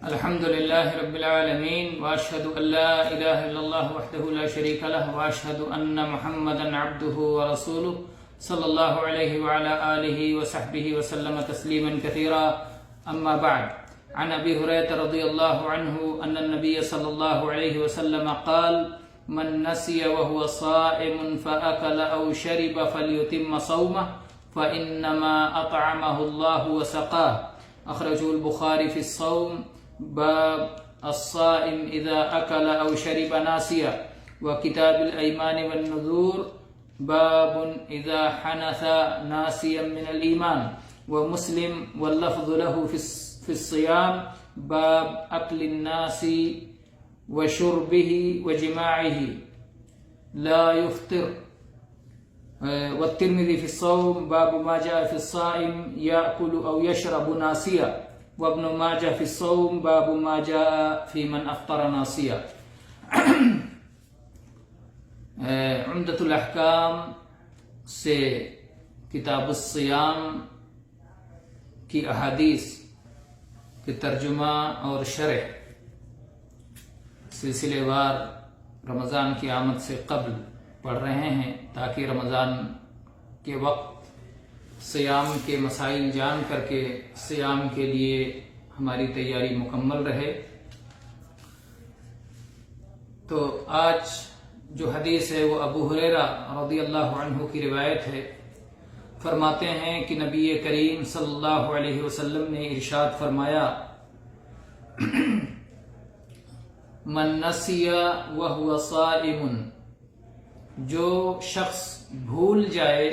الحمد لله رب العالمين وأشهد أن لا إله إلا الله وحده لا شريك له وأشهد أن محمدا عبده ورسوله صلى الله عليه وعلى آله وصحبه وسلم تسليما كثيرا. أما بعد، عن أبي هريرة رضي الله عنه أن النبي صلى الله عليه وسلم قال: من نسي وهو صائم فأكل أو شرب فليتم صومه فإنما أطعمه الله وسقاه. أخرجه البخاري في الصوم باب الصائم إذا أكل أو شرب ناسيا، وكتاب الأيمان والنذور باب إذا حنث ناسيا من الإيمان. ومسلم واللفظ له في الصيام باب أكل الناس وشربه وجماعه لا يفطر. والترمذي في الصوم باب ما جاء في الصائم يأكل أو يشرب ناسيا. وابن ماجہ فی الصوم باب ما جاء فی من افطر ناسیا. عمدۃ الاحکام سے کتاب الصیام کی احادیث کے ترجمہ اور شرح سلسلے وار رمضان کی آمد سے قبل پڑھ رہے ہیں، تاکہ رمضان کے وقت سیام کے مسائل جان کر کے سیام کے لیے ہماری تیاری مکمل رہے. تو آج جو حدیث ہے وہ ابو ہریرہ رضی اللہ عنہ کی روایت ہے. فرماتے ہیں کہ نبی کریم صلی اللہ علیہ وسلم نے ارشاد فرمایا: من نسی وہو صائم، جو شخص بھول جائے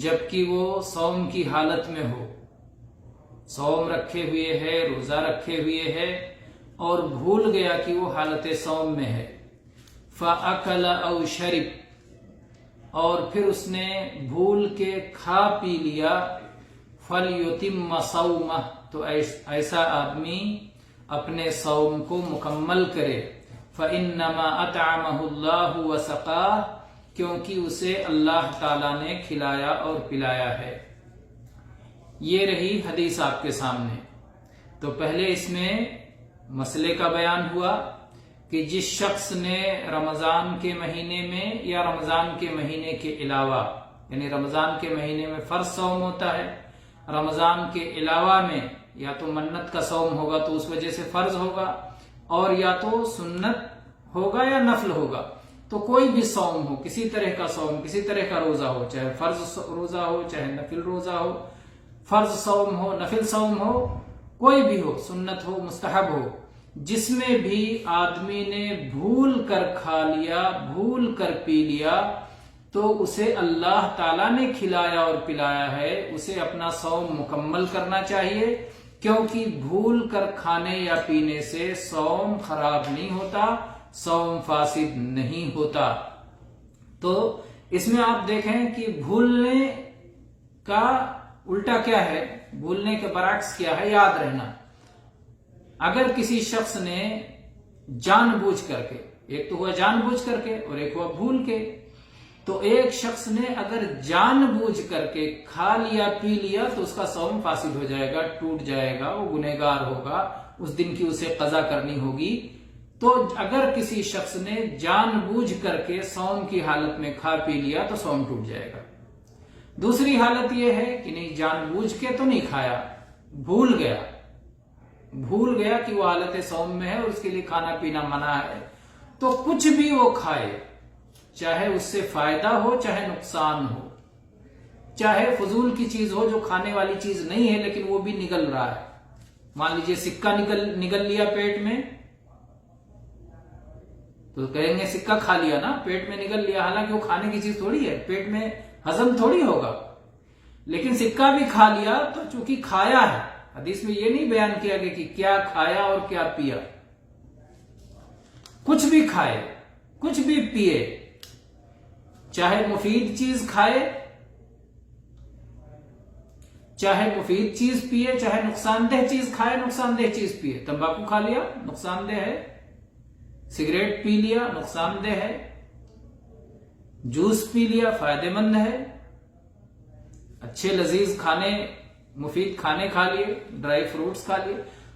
جبکہ وہ صوم کی حالت میں ہو، صوم رکھے ہوئے ہے، روزہ رکھے ہوئے ہے اور بھول گیا کہ وہ حالت صوم میں ہے، فَأَكَلَ أَوْ شَرِبَ، اور پھر اس نے بھول کے کھا پی لیا، فَلْيُتِمَّ صَوْمَهُ، تو ایسا آدمی اپنے صوم کو مکمل کرے. فَإِنَّمَا أَطْعَمَهُ اللَّهُ وَسَقَاهُ، کیونکہ اسے اللہ تعالیٰ نے کھلایا اور پلایا ہے. یہ رہی حدیث آپ کے سامنے. تو پہلے اس میں مسئلے کا بیان ہوا کہ جس شخص نے رمضان کے مہینے میں یا رمضان کے مہینے کے علاوہ، یعنی رمضان کے مہینے میں فرض صوم ہوتا ہے، رمضان کے علاوہ میں یا تو منت کا صوم ہوگا تو اس وجہ سے فرض ہوگا، اور یا تو سنت ہوگا یا نفل ہوگا. تو کوئی بھی صوم ہو، کسی طرح کا صوم، کسی طرح کا روزہ ہو، چاہے فرض روزہ ہو چاہے نفل روزہ ہو، فرض صوم ہو نفل صوم ہو، کوئی بھی ہو، سنت ہو مستحب ہو، جس میں بھی آدمی نے بھول کر کھا لیا، بھول کر پی لیا، تو اسے اللہ تعالیٰ نے کھلایا اور پلایا ہے، اسے اپنا صوم مکمل کرنا چاہیے، کیونکہ بھول کر کھانے یا پینے سے صوم خراب نہیں ہوتا، صوم فاسد نہیں ہوتا. تو اس میں آپ دیکھیں کہ بھولنے کا الٹا کیا ہے، بھولنے کے برعکس کیا ہے، یاد رہنا. اگر کسی شخص نے جان بوجھ کر کے، ایک تو ہوا جان بوجھ کر کے اور ایک ہوا بھول کے، تو ایک شخص نے اگر جان بوجھ کر کے کھا لیا پی لیا تو اس کا صوم فاسد ہو جائے گا، ٹوٹ جائے گا، وہ گنہگار ہوگا، اس دن کی اسے قضا کرنی ہوگی. تو اگر کسی شخص نے جان بوجھ کر کے صوم کی حالت میں کھا پی لیا تو صوم ٹوٹ جائے گا. دوسری حالت یہ ہے کہ نہیں، جان بوجھ کے تو نہیں کھایا، بھول گیا کہ وہ حالت صوم میں ہے اور اس کے لیے کھانا پینا منع ہے، تو کچھ بھی وہ کھائے، چاہے اس سے فائدہ ہو چاہے نقصان ہو، چاہے فضول کی چیز ہو جو کھانے والی چیز نہیں ہے لیکن وہ بھی نگل رہا ہے. مان لیجئے سکہ نگل لیا پیٹ میں، تو کہیں گے سکہ کھا لیا نا، پیٹ میں نگل لیا، حالانکہ وہ کھانے کی چیز تھوڑی ہے، پیٹ میں ہضم تھوڑی ہوگا، لیکن سکہ بھی کھا لیا تو چونکہ کھایا ہے. حدیث میں یہ نہیں بیان کیا گیا کہ کیا کھایا اور کیا پیا. کچھ بھی کھائے، کچھ بھی پیے، چاہے مفید چیز کھائے، چاہے مفید چیز پیے، چاہے نقصان دہ چیز کھائے، نقصان دہ چیز پیے. تمباکو کھا لیا نقصان دہ ہے، سگریٹ پی لیا نقصان دہ ہے، جوس پی لیا فائدہ مند ہے، اچھے لذیذ کھانے مفید کھانے کھا لیے، ڈرائی فروٹس کھا لیے،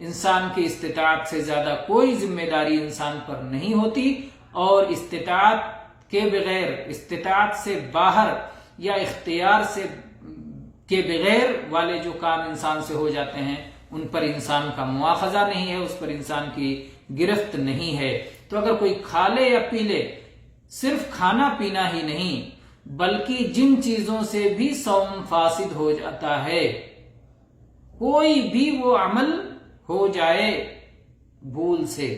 انسان کی استطاعت سے زیادہ کوئی ذمہ داری انسان پر نہیں ہوتی، اور استطاعت کے بغیر، استطاعت سے باہر یا اختیار سے کے بغیر والے جو کام انسان سے ہو جاتے ہیں ان پر انسان کا مواخذہ نہیں ہے، اس پر انسان کی گرفت نہیں ہے۔ تو اگر کوئی کھا لے یا پی لے، صرف کھانا پینا ہی نہیں بلکہ جن چیزوں سے بھی صوم فاسد ہو جاتا ہے، کوئی بھی وہ عمل ہو جائے بھول سے،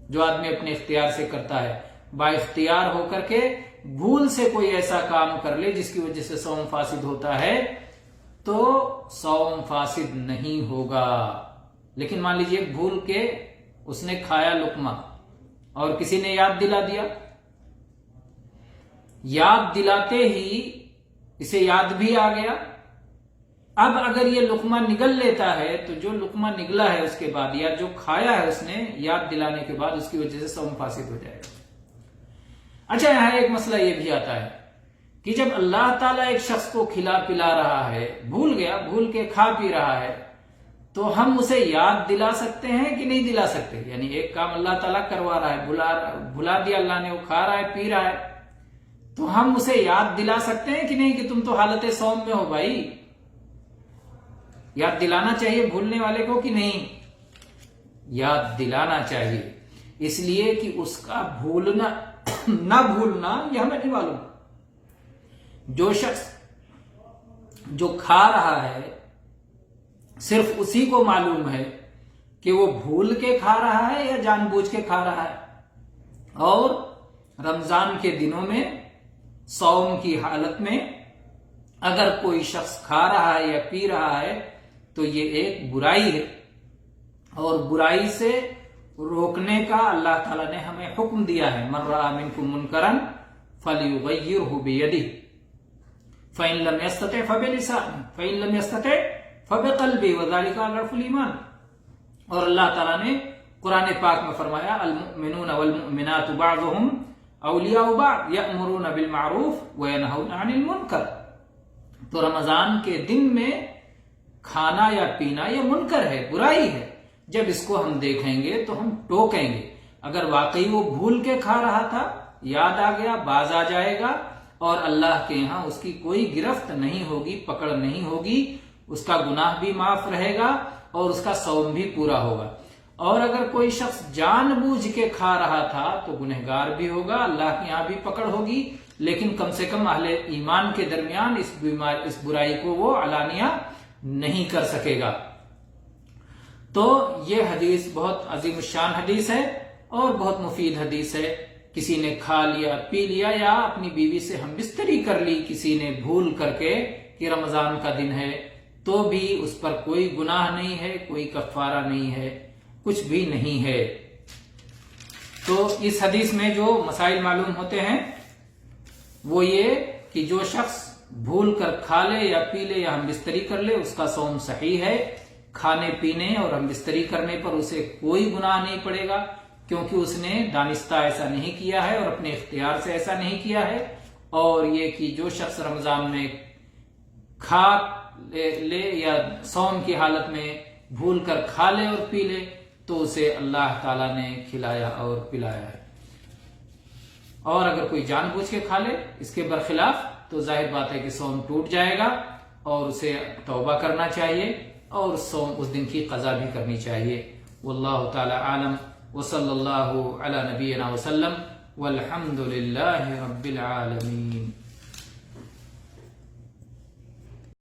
جو آدمی اپنے اختیار سے کرتا ہے، با اختیار ہو کر کے بھول سے کوئی ایسا کام کر لے جس کی وجہ سے صوم فاسد ہوتا ہے، تو صوم فاسد نہیں ہوگا۔ لیکن مان لیجئے بھول کے اس نے کھایا لقمہ اور کسی نے یاد دلا دیا، یاد دلاتے ہی اسے یاد بھی آ گیا، اب اگر یہ لقمہ نگل لیتا ہے تو جو لقمہ نگلا ہے اس کے بعد یا جو کھایا ہے اس نے یاد دلانے کے بعد، اس کی وجہ سے صوم فاسد ہو جائے گا۔ اچھا، یہاں ایک مسئلہ یہ بھی آتا ہے کہ جب اللہ تعالیٰ ایک شخص کو کھلا پلا رہا ہے، بھول گیا، بھول کے کھا پی رہا ہے، تو ہم اسے یاد دلا سکتے ہیں کہ نہیں دلا سکتے؟ یعنی ایک کام اللہ تعالیٰ کروا رہا ہے، بھلا دیا اللہ نے، وہ کھا رہا ہے، پی رہا ہے، تو ہم اسے یاد دلا سکتے ہیں کہ نہیں کہ تم تو حالت صوم میں ہو بھائی؟ یاد دلانا چاہیے بھولنے والے کو کہ نہیں؟ یاد دلانا چاہیے، اس لیے کہ اس کا بھولنا نہ بھولنا یہ ہمیں نہیں معلوم۔ جو شخص جو کھا رہا ہے صرف اسی کو معلوم ہے کہ وہ بھول کے کھا رہا ہے یا جان بوجھ کے کھا رہا ہے۔ اور رمضان کے دنوں میں صوم کی حالت میں اگر کوئی شخص کھا رہا ہے یا پی رہا ہے تو یہ ایک برائی ہے، اور برائی سے روکنے کا اللہ تعالیٰ نے ہمیں حکم دیا ہے، من رأى منکم منکرا فلیغیرہ بیدہ فإن لم يستطع فبلسانہ فإن لم يستطع فبقلبہ وذلک اضعف الایمان۔ اور اللہ تعالیٰ نے قرآن پاک میں فرمایا، المؤمنون والمؤمنات بعضهم اولیاء بعض یأمرون بالمعروف وینہون عن المنکر۔ تو رمضان کے دن میں کھانا یا پینا یہ منکر ہے، برائی ہے، جب اس کو ہم دیکھیں گے تو ہم ٹوکیں گے۔ اگر واقعی وہ بھول کے کھا رہا تھا، یاد آ گیا، باز آ جائے گا، اور اللہ کے ہاں اس کی کوئی گرفت نہیں ہوگی، پکڑ نہیں ہوگی، اس کا گناہ بھی معاف رہے گا اور اس کا صوم بھی پورا ہوگا۔ اور اگر کوئی شخص جان بوجھ کے کھا رہا تھا تو گنہگار بھی ہوگا، اللہ کے ہاں بھی پکڑ ہوگی، لیکن کم سے کم اہل ایمان کے درمیان اس برائی کو وہ علانیہ نہیں کر سکے گا۔ تو یہ حدیث بہت عظیم الشان حدیث ہے اور بہت مفید حدیث ہے۔ کسی نے کھا لیا، پی لیا، یا اپنی بیوی سے ہم بستری کر لی کسی نے بھول کر کے کہ رمضان کا دن ہے، تو بھی اس پر کوئی گناہ نہیں ہے، کوئی کفارہ نہیں ہے، کچھ بھی نہیں ہے۔ تو اس حدیث میں جو مسائل معلوم ہوتے ہیں وہ یہ کہ جو شخص بھول کر کھا لے یا پی لے یا ہم بستری کر لے، اس کا صوم صحیح ہے۔ کھانے پینے اور ہم بستری کرنے پر اسے کوئی گناہ نہیں پڑے گا، کیونکہ اس نے دانستہ ایسا نہیں کیا ہے اور اپنے اختیار سے ایسا نہیں کیا ہے۔ اور یہ کہ جو شخص رمضان میں کھا لے یا صوم کی حالت میں بھول کر کھا لے اور پی لے تو اسے اللہ تعالیٰ نے کھلایا اور پلایا ہے۔ اور اگر کوئی جان بوجھ کے کھا لے اس کے برخلاف تو ظاہر بات ہے کہ صوم ٹوٹ جائے گا اور اسے توبہ کرنا چاہیے اور صوم اس دن کی قضا بھی کرنی چاہیے۔ واللہ تعالی عالم، وصلی اللہ علی نبینا وسلم، والحمد للہ رب العالمین۔